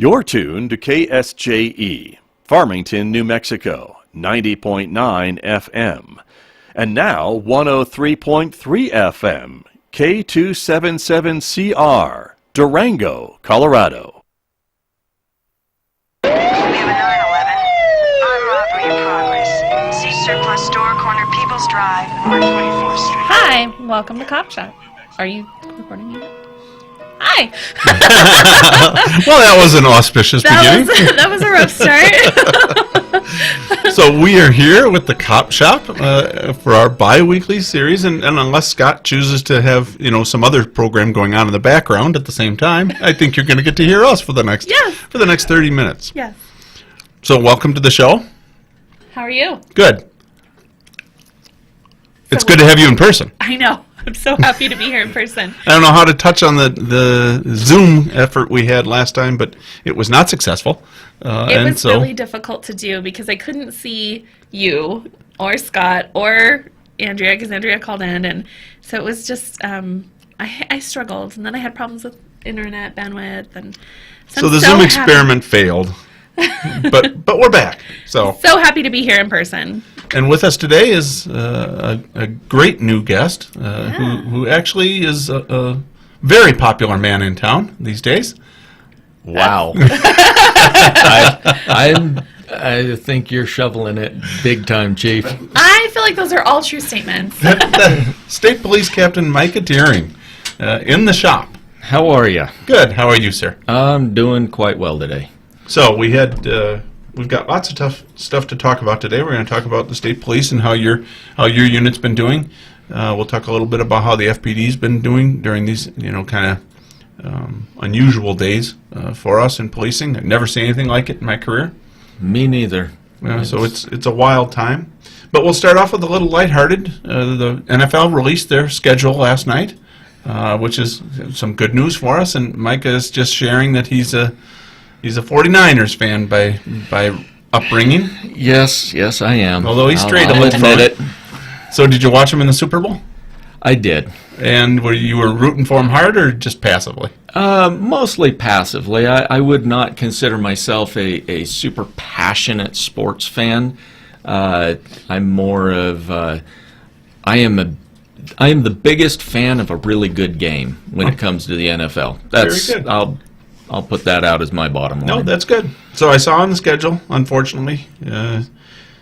You're tuned to KSJE, Farmington, New Mexico, 90.9 FM. And now 103.3 FM, K277CR, Durango, Colorado. We have a 911. Armed robbery in progress. See surplus store, corner People's Drive, North 24th Street. Hi, welcome to CopShop. Are you recording me? Hi. Well, that was an auspicious beginning. That was a rough start. So we are here with the CopShop for our bi-weekly series, and unless Scott chooses to have some other program going on in the background at the same time, I think you're going to get to hear us for the next 30 minutes. Yes. So welcome to the show. How are you? Good. It's good to have you in person. I know. I'm so happy to be here in person. I don't know how to touch on the Zoom effort we had last time, but it was not successful. It was really difficult to do because I couldn't see you or Scott or Andrea because Andrea called in, and so it was just I struggled, and then I had problems with internet bandwidth, and so the Zoom experiment failed. but we're back. So happy to be here in person. And with us today is a great new guest who actually is a very popular man in town these days. Wow. I think you're shoveling it big time, Chief. I feel like those are all true statements. State Police Captain Micah Doering in the shop. How are you? Good. How are you, sir? I'm doing quite well today. So we've got lots of tough stuff to talk about today. We're going to talk about the state police and how your unit's been doing. We'll talk a little bit about how the FPD's been doing during these kind of unusual days for us in policing. I've never seen anything like it in my career. Me neither. So it's a wild time. But we'll start off with a little lighthearted. The NFL released their schedule last night, which is some good news for us. And Micah is just sharing that he's a 49ers fan by upbringing. Yes, I am. Although he's straight I'll admit it. So did you watch him in the Super Bowl? I did. And were you rooting for him hard or just passively? Mostly passively. I would not consider myself a super passionate sports fan. I'm more of I am the biggest fan of a really good game when it comes to the NFL. That's very good. I'll put that out as my bottom line. No, that's good. So I saw on the schedule, unfortunately.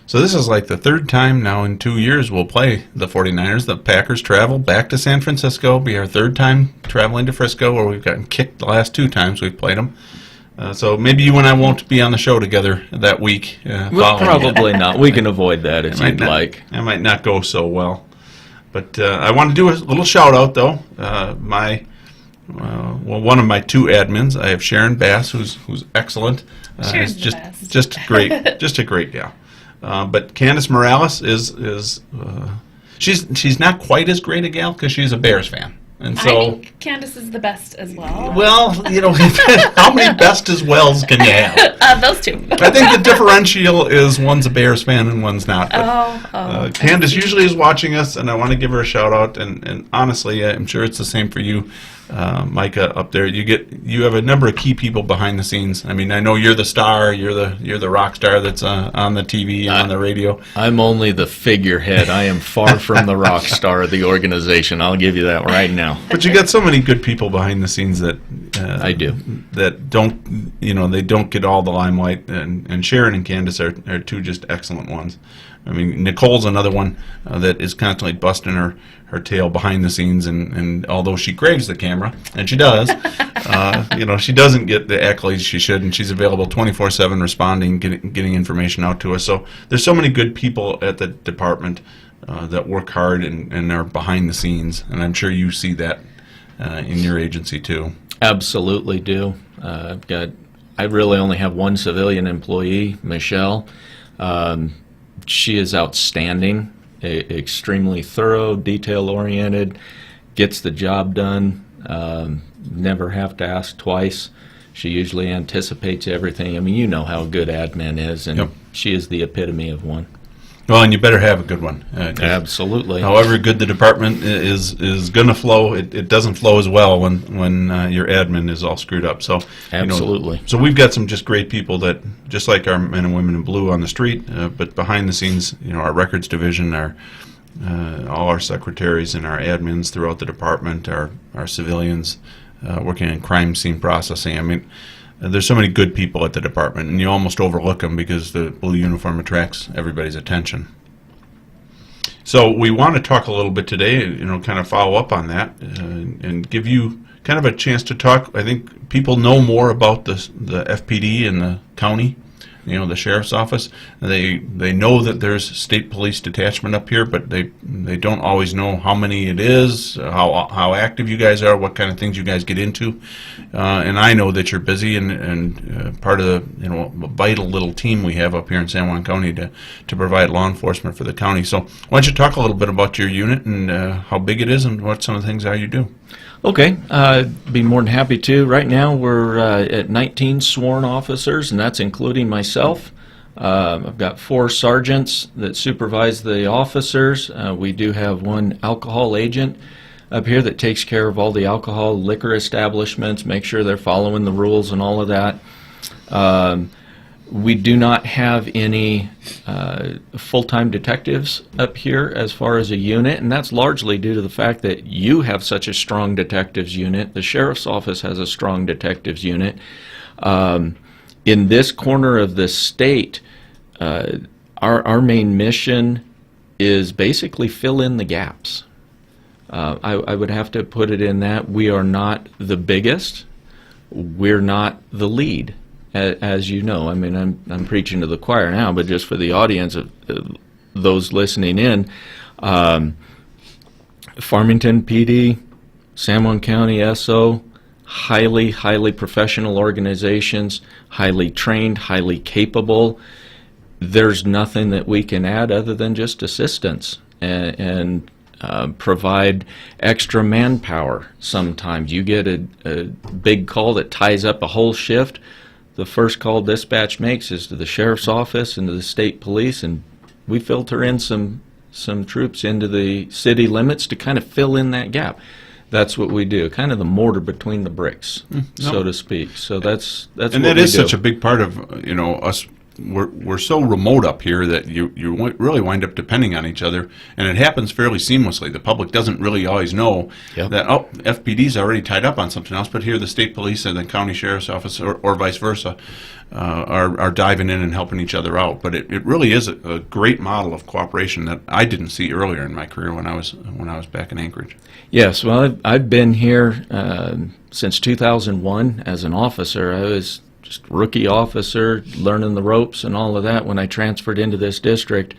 So this is like the third time now in 2 years we'll play the 49ers. The Packers travel back to San Francisco. It'll be our third time traveling to Frisco, where we've gotten kicked the last 2 times we've played them. So maybe you and I won't be on the show together that week. Well, probably not. We can avoid that if you'd like. It might not go so well. But I want to do a little shout-out, though. One of my 2 admins, I have Sharon Bass, who's excellent. Sharon's just great, just a great gal. But Candace Morales is she's not quite as great a gal because she's a Bears fan, and so I think Candace is the best as well. Well, how many best as wells can you have? Those 2. I think the differential is one's a Bears fan and one's not. But, Candace usually is watching us, and I want to give her a shout out. And honestly, I'm sure it's the same for you, Micah, up there. You have a number of key people behind the scenes. I mean, I know you're the star, you're the rock star that's on the TV and on the radio. I'm only the figurehead. I am far from the rock star of the organization. I'll give you that right now. But you got so many good people behind the scenes that I do. That don't they don't get all the limelight, and Sharon and Candace are 2 just excellent ones. I mean, Nicole's another one that is constantly busting her tail behind the scenes, and although she craves the camera, and she does, she doesn't get the accolades she should, and she's available 24/7 responding, getting information out to us. So there's so many good people at the department that work hard and are behind the scenes, and I'm sure you see that in your agency too. Absolutely do. I really only have one civilian employee, Michelle. She is outstanding, extremely thorough, detail-oriented, gets the job done, never have to ask twice. She usually anticipates everything. I mean, you know how good admin is, and Yep. she is the epitome of one. Well, and you better have a good one. 'Cause Absolutely. however good the department is going to flow, it doesn't flow as well when your admin is all screwed up. So Absolutely. So we've got some just great people that, just like our men and women in blue on the street, but behind the scenes, our records division, all our secretaries and our admins throughout the department, our civilians working in crime scene processing. I mean, there's so many good people at the department, and you almost overlook them because the blue uniform attracts everybody's attention. So we want to talk a little bit today, kind of follow up on that, and give you kind of a chance to talk. I think people know more about the FPD in the county, the sheriff's office. They know that there's state police detachment up here, but they don't always know how many it is, how active you guys are, what kind of things you guys get into. And I know that you're busy and part of the vital little team we have up here in San Juan County to provide law enforcement for the county. So why don't you talk a little bit about your unit and how big it is and what some of the things are you do? Okay, be more than happy to. Right now we're at 19 sworn officers, and that's including myself. I've got 4 sergeants that supervise the officers. We do have 1 alcohol agent up here that takes care of all the alcohol, liquor establishments, make sure they're following the rules and all of that. We do not have any full-time detectives up here as far as a unit, and that's largely due to the fact that you have such a strong detectives unit. The sheriff's office has a strong detectives unit. In this corner of the state, our main mission is basically fill in the gaps. I would have to put it in that we are not the biggest, we're not the lead. As you know, I mean, I'm preaching to the choir now, but just for the audience of those listening in, Farmington PD, San Juan County SO, highly professional organizations, highly trained, highly capable. There's nothing that we can add other than just assistance and provide extra manpower. Sometimes you get a big call that ties up a whole shift. The first call dispatch makes is to the sheriff's office and to the state police, and we filter in some troops into the city limits to kind of fill in that gap. That's what we do, kind of the mortar between the bricks, so to speak. So that's and what that we is do. such a big part of us. We're so remote up here that you really wind up depending on each other, and it happens fairly seamlessly. The public doesn't really always know that FPD's already tied up on something else, but here the state police and the county sheriff's office, or vice versa, are diving in and helping each other out. But it really is a great model of cooperation that I didn't see earlier in my career when I was back in Anchorage. Yes, well, I've been here since 2001 as an officer. I was just rookie officer, learning the ropes and all of that when I transferred into this district.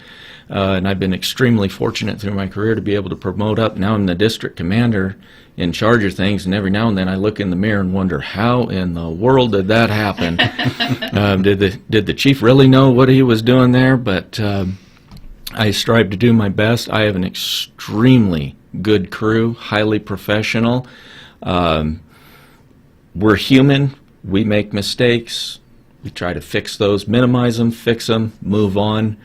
And I've been extremely fortunate through my career to be able to promote up. Now I'm the district commander in charge of things, and every now and then I look in the mirror and wonder, how in the world did that happen? Did the chief really know what he was doing there? But I strive to do my best. I have an extremely good crew, highly professional. We're human. We make mistakes. We try to fix those, minimize them, fix them, move on,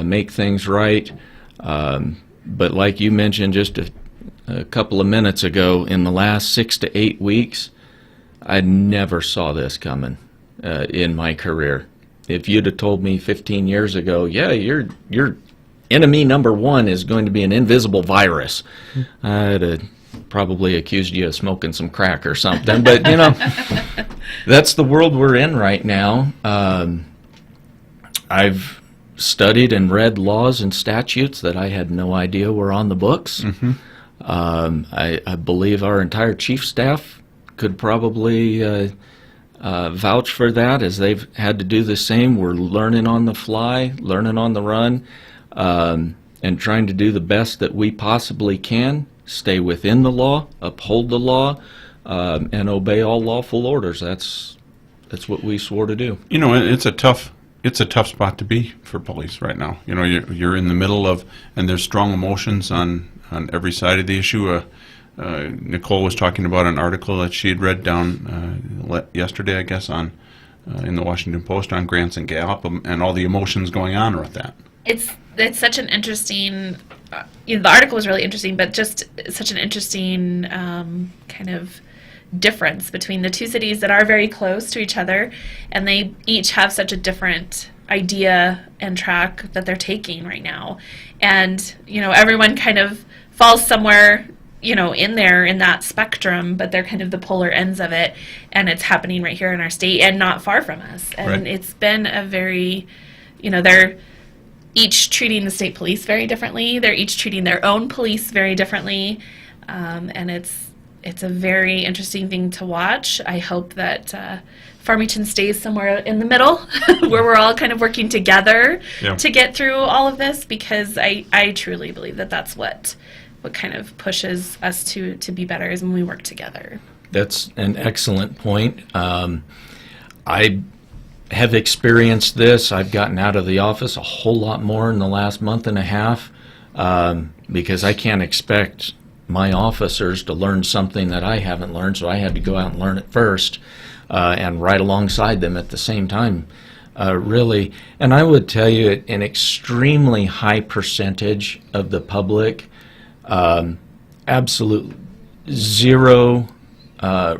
make things right. But like you mentioned just a couple of minutes ago, in the last 6 to 8 weeks, I never saw this coming in my career. If you'd have told me 15 years ago, yeah, your enemy number 1 is going to be an invisible virus, I'd have probably accused you of smoking some crack or something. But that's the world we're in right now. I've studied and read laws and statutes that I had no idea were on the books. I believe our entire chief staff could probably vouch for that, as they've had to do the same. We're learning on the fly, learning on the run, and trying to do the best that we possibly can, stay within the law, uphold the law, and obey all lawful orders. That's what we swore to do. It's a tough spot to be for police right now. You're in the middle of, and there's strong emotions on every side of the issue. Nicole was talking about an article that she had read down yesterday, I guess, on in the Washington Post on Grants and Gallup, and all the emotions going on with that. it's such an interesting. The article was really interesting, but just such an interesting kind of difference between the two cities that are very close to each other, and they each have such a different idea and track that they're taking right now. And everyone kind of falls somewhere in there in that spectrum, but they're kind of the polar ends of it, and it's happening right here in our state and not far from us. And Right. it's been a very they're each treating the state police very differently. They're each treating their own police very differently, and it's a very interesting thing to watch. I hope that Farmington stays somewhere in the middle where we're all kind of working together Yeah. to get through all of this, because I truly believe that that's what kind of pushes us to be better, is when we work together. That's an excellent point. I have experienced this. I've gotten out of the office a whole lot more in the last month and a half, because I can't expect my officers to learn something that I haven't learned, so I had to go out and learn it first, and right alongside them at the same time, really. And I would tell you an extremely high percentage of the public, absolute zero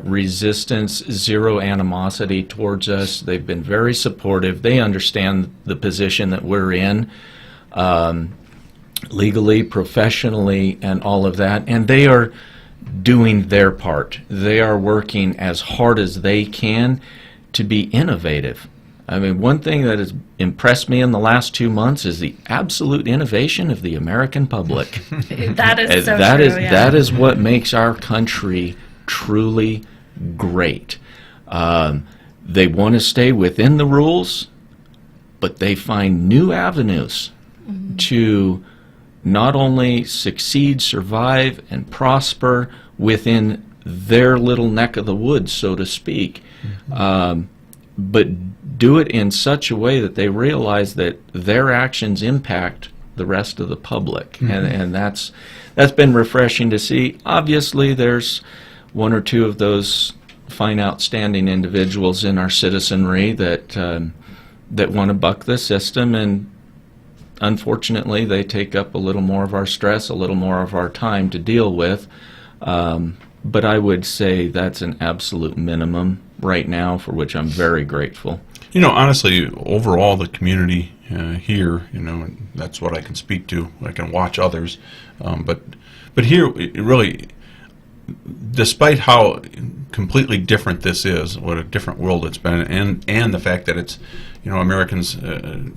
resistance, zero animosity towards us. They've been very supportive. They understand the position that we're in, legally, professionally, and all of that. And they are doing their part. They are working as hard as they can to be innovative. I mean, one thing that has impressed me in the last 2 months is the absolute innovation of the American public. That is so That true. is yeah. that is what makes our country truly great. They want to stay within the rules, but they find new avenues to not only succeed, survive, and prosper within their little neck of the woods, so to speak, but do it in such a way that they realize that their actions impact the rest of the public. And that's been refreshing to see. Obviously, there's one or two of those fine, outstanding individuals in our citizenry that want to buck the system, and unfortunately, they take up a little more of our stress, a little more of our time to deal with. But I would say that's an absolute minimum right now, for which I'm very grateful. Honestly, overall, the community here, and that's what I can speak to. I can watch others, but here, it really, despite how completely different this is, what a different world it's been, and the fact that it's, Americans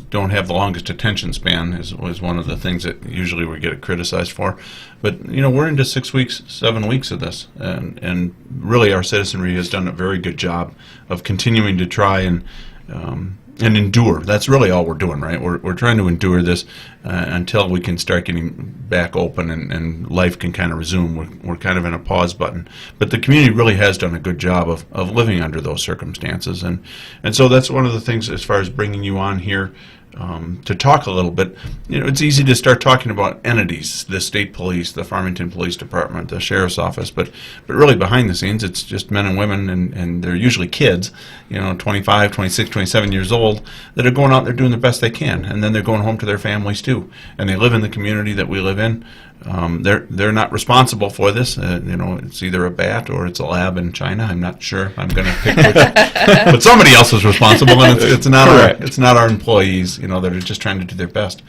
don't have the longest attention span is one of the things that usually we get criticized for. But we're into 6 weeks, 7 weeks of this, and really our citizenry has done a very good job of continuing to try and endure. That's really all we're doing, right? We're trying to endure this until we can start getting back open and life can kind of resume. We're kind of in a pause button. But the community really has done a good job of living under those circumstances. And so that's one of the things as far as bringing you on here to talk a little bit. It's easy to start talking about entities, the state police, the Farmington Police Department, the sheriff's office, but really behind the scenes, it's just men and women, and they're usually kids, 25, 26, 27 years old, that are going out there doing the best they can, and then they're going home to their families too, and they live in the community that we live in. They're not responsible for this. It's either a bat or it's a lab in China. I'm not sure. I'm going to pick which, but somebody else is responsible, and it's not our employees. That are just trying to do their best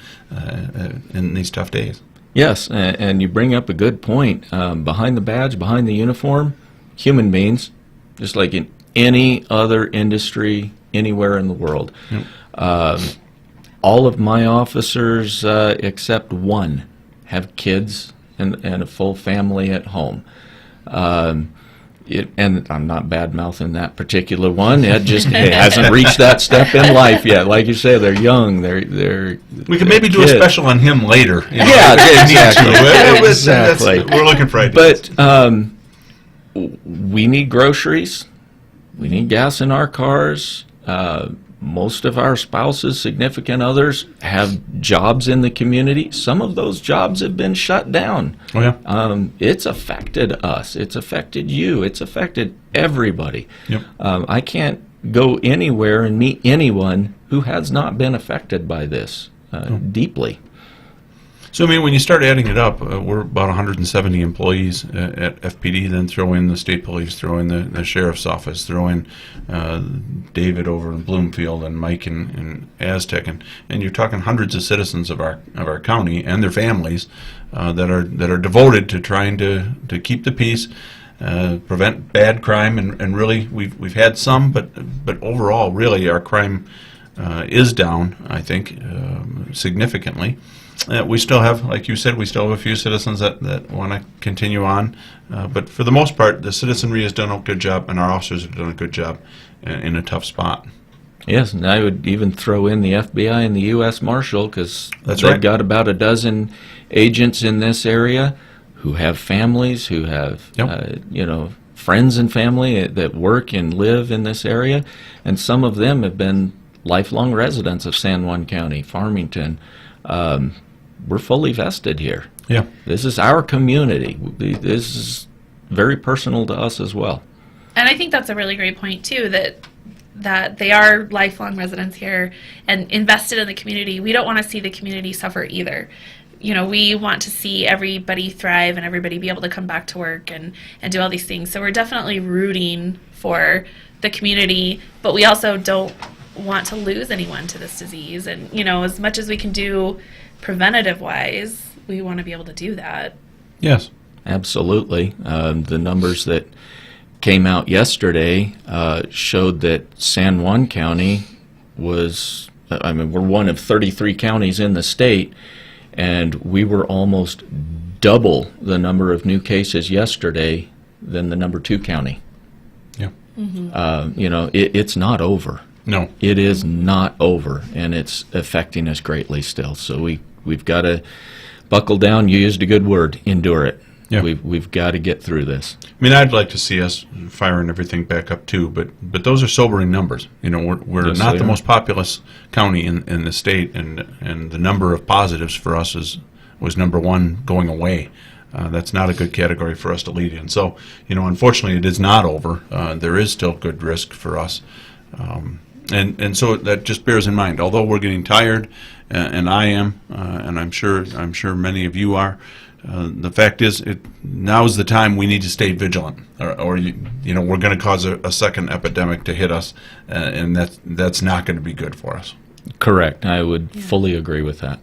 in these tough days. Yes, and you bring up a good point. Behind the badge, behind the uniform, human beings, just like in any other industry anywhere in the world. Yep. All of my officers, except one, have kids and a full family at home. And I'm not bad-mouthing that particular one. It hasn't reached that step in life yet. Like you say, they're young. We could maybe do a special on him later. Yeah, exactly. We're looking for ideas. But we need groceries. We need gas in our cars. Most of our spouses, significant others, have jobs in the community. Some of those jobs have been shut down. Oh, yeah. It's affected us. It's affected you. It's affected everybody. Yep. I can't go anywhere and meet anyone who has not been affected by this. deeply. So, I mean, when you start adding it up, we're about 170 employees at FPD, then throw in the state police, throw in the sheriff's office, throw in David over in Bloomfield and Mike in Aztec, and you're talking hundreds of citizens of our county and their families that are devoted to trying to keep the peace, prevent bad crime, and really we've had some, but overall, really, our crime is down, I think, significantly. We still have, like you said, we still have a few citizens that want to continue on. But for the most part, the citizenry has done a good job, and our officers have done a good job in a tough spot. Yes, and I would even throw in the FBI and the U.S. Marshal, because they've right. got about a dozen agents in this area who have families, who have friends and family that work and live in this area, and some of them have been lifelong residents of San Juan County, Farmington. We're fully vested here. Yeah. This is our community. This is very personal to us as well. And I think that's a really great point, too, that they are lifelong residents here and invested in the community. We don't want to see the community suffer either. We want to see everybody thrive and everybody be able to come back to work and do all these things. So we're definitely rooting for the community, but we also don't want to lose anyone to this disease. And, as much as we can do preventative-wise, we want to be able to do that. Yes. Absolutely. The numbers that came out yesterday showed that San Juan County was, we're one of 33 counties in the state, and we were almost double the number of new cases yesterday than the number 2 county. Yeah. Mm-hmm. It's not over. No. It is not over, and it's affecting us greatly still. So we've got to buckle down. You used a good word, endure it. Yeah. We've got to get through this. I mean, I'd like to see us firing everything back up too, but those are sobering numbers. We're Yes, not they the are. most populous county in the state, and the number of positives for us was number 1 going away. That's not a good category for us to lead in. So, unfortunately, it is not over. There is still good risk for us. And so that just bears in mind, although we're getting tired, and I am, and I'm sure many of you are, the fact is, now's the time we need to stay vigilant, or we're going to cause a second epidemic to hit us, and that's not going to be good for us. Correct. I would fully agree with that.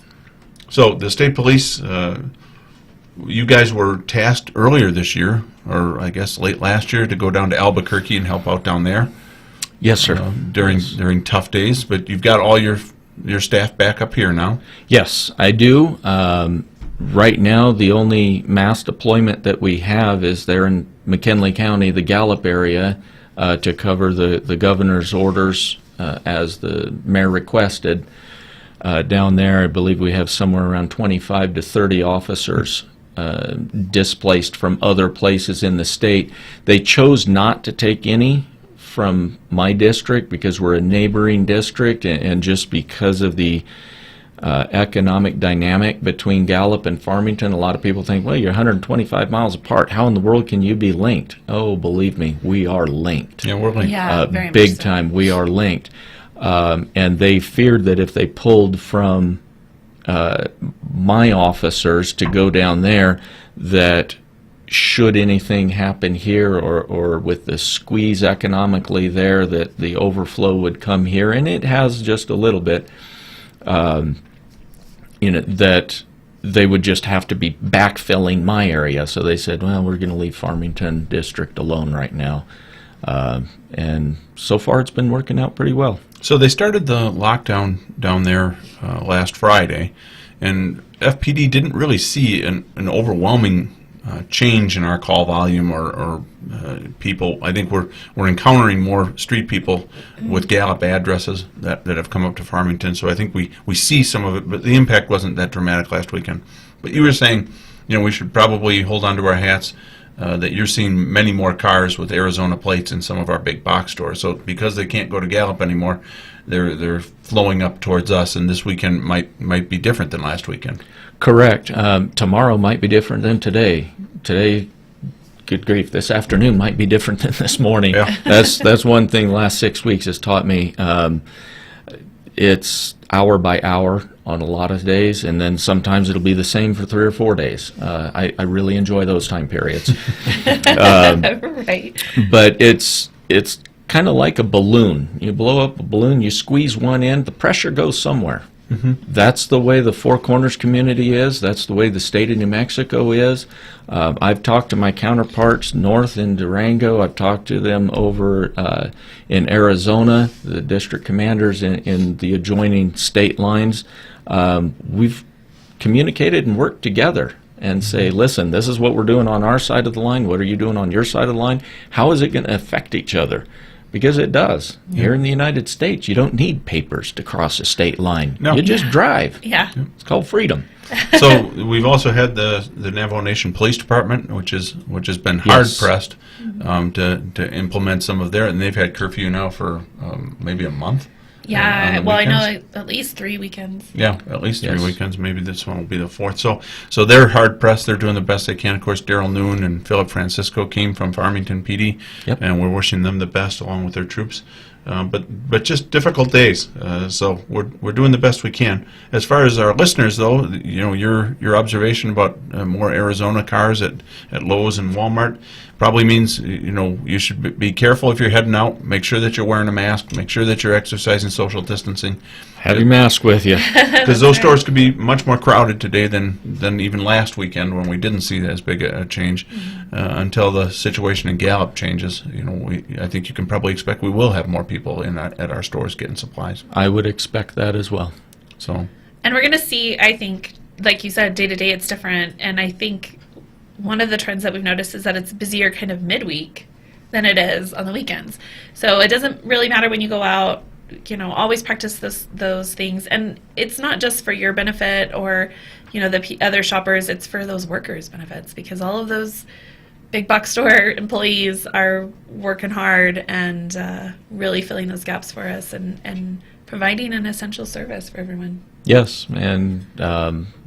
So the state police, you guys were tasked earlier this year, or I guess late last year, to go down to Albuquerque and help out down there. Yes, sir. During tough days, but you've got all your staff back up here now. Yes, I do. Right now, the only mass deployment that we have is there in McKinley County, the Gallup area, to cover the governor's orders as the mayor requested. Down there, I believe we have somewhere around 25 to 30 officers displaced from other places in the state. They chose not to take any from my district because we're a neighboring district, and just because of the economic dynamic between Gallup and Farmington, a lot of people think, well, you're 125 miles apart. How in the world can you be linked? Oh, believe me, we are linked. Yeah, we're linked. Yeah, very much big so. time, we are linked. And they feared that if they pulled from my officers to go down there, that should anything happen here or with the squeeze economically there, that the overflow would come here, and it has just a little bit, that they would just have to be backfilling my area. So they said, well, we're going to leave Farmington District alone right now. And so far it's been working out pretty well. So they started the lockdown down there last Friday, and FPD didn't really see an overwhelming change in our call volume or people. I think we're encountering more street people with Gallup addresses that have come up to Farmington. So I think we see some of it, but the impact wasn't that dramatic last weekend. But you were saying, we should probably hold on to our hats that you're seeing many more cars with Arizona plates in some of our big box stores. So because they can't go to Gallup anymore, they're flowing up towards us, and this weekend might be different than last weekend. Correct. Tomorrow might be different than today. Today, good grief, this afternoon might be different than this morning. Yeah. That's one thing the last 6 weeks has taught me. It's hour by hour on a lot of days, and then sometimes it'll be the same for 3 or 4 days. I really enjoy those time periods. Right. But it's kind of like a balloon. You blow up a balloon, you squeeze one end, the pressure goes somewhere. That's the way the Four Corners community is. That's the way the state of New Mexico is. I've talked to my counterparts north in Durango. I've talked to them over in Arizona, the district commanders in the adjoining state lines. We've communicated and worked together and say, listen, this is what we're doing on our side of the line. What are you doing on your side of the line? How is it going to affect each other? Because it does. Here in the United States, you don't need papers to cross a state line. No. You just drive. Yeah. It's called freedom. So we've also had the Navajo Nation Police Department, which has been hard Yes. pressed to implement some of their, and they've had curfew now for maybe a month. Yeah. on the Well, I know weekends. at least 3 weekends. Yeah, at least 3 Yes. weekends. Maybe this one will be the fourth. So they're hard pressed. They're doing the best they can. Of course, Daryl Noon and Philip Francisco came from Farmington PD, Yep. and we're wishing them the best along with their troops. But just difficult days. So we're doing the best we can. As far as our listeners, though, your observation about more Arizona cars at Lowe's and Walmart probably means you should be careful if you're heading out. Make sure that you're wearing a mask. Make sure that you're exercising social distancing. Have your mask with you. Because those stores could be much more crowded today than even last weekend when we didn't see as big a change. Until the situation in Gallup changes, I think you can probably expect we will have more people at our stores getting supplies. I would expect that as well. So And we're going to see, I think, like you said, day to day it's different. And I think one of the trends that we've noticed is that it's busier kind of midweek than it is on the weekends. So it doesn't really matter when you go out, always practice those things. And it's not just for your benefit or, the other shoppers, it's for those workers' benefits, because all of those big box store employees are working hard and really filling those gaps for us and providing an essential service for everyone. Yes, and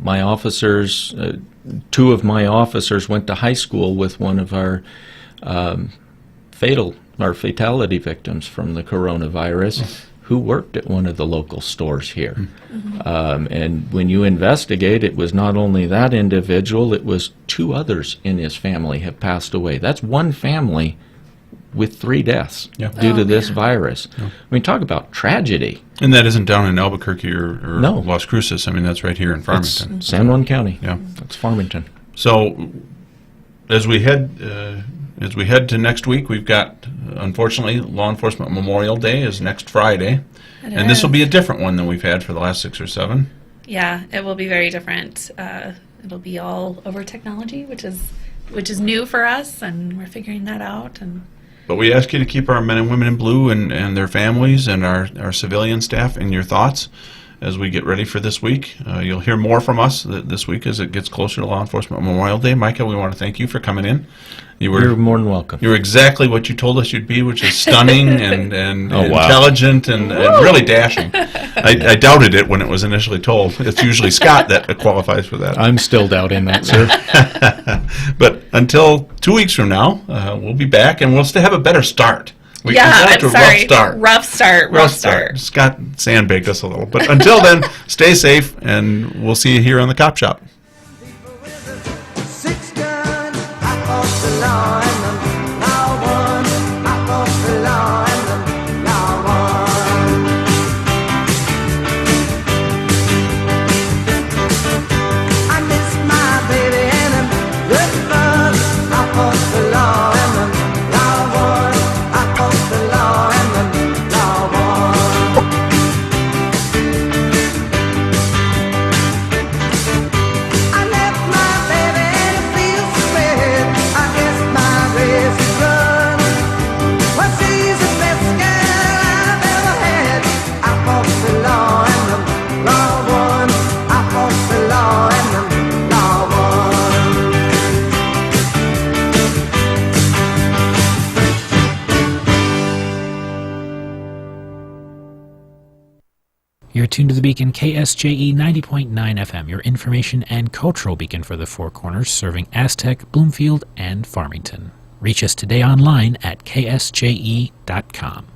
my officers, 2 of my officers went to high school with one of our fatality victims from the coronavirus, who worked at one of the local stores here. And when you investigate, it was not only that individual, it was 2 others in his family have passed away. That's one family with 3 deaths due to this virus. I mean, talk about tragedy. and that isn't down in Albuquerque or No. Las Cruces. I mean, that's right here in Farmington. It's San Juan County. Yeah. That's Farmington. So as we head to next week, we've got, unfortunately, Law Enforcement Memorial Day is next Friday. And this will be a different one than we've had for the last 6 or 7. Yeah, it will be very different. It'll be all over technology, which is new for us, and we're figuring that out. But we ask you to keep our men and women in blue and their families and our civilian staff in your thoughts as we get ready for this week. You'll hear more from us this week as it gets closer to Law Enforcement Memorial Day. Micah, we want to thank you for coming in. You're more than welcome. You were exactly what you told us you'd be, which is stunning and Oh, wow. intelligent and really dashing. I doubted it when it was initially told. It's usually Scott that qualifies for that. I'm still doubting that, sir. But until 2 weeks from now, we'll be back, and we'll still have a better start. We got I'm to a sorry. rough start. Rough start. Scott sandbagged us a little. But until then, stay safe, and we'll see you here on the Cop Shop. Six gun, I crossed the law and the law won. I crossed the law and the law won. I miss my baby and I'm good fun. I crossed the law and the law won. I crossed the law and the law won. I left my baby and it feels so bad. I guess my race is run. Well, she's the best girl I've ever had. I crossed the law and the law won. I crossed the law and the law won. You're tuned to the beacon KSJE 90.9 FM, your information and cultural beacon for the Four Corners, serving Aztec, Bloomfield, and Farmington. Reach us today online at ksje.com.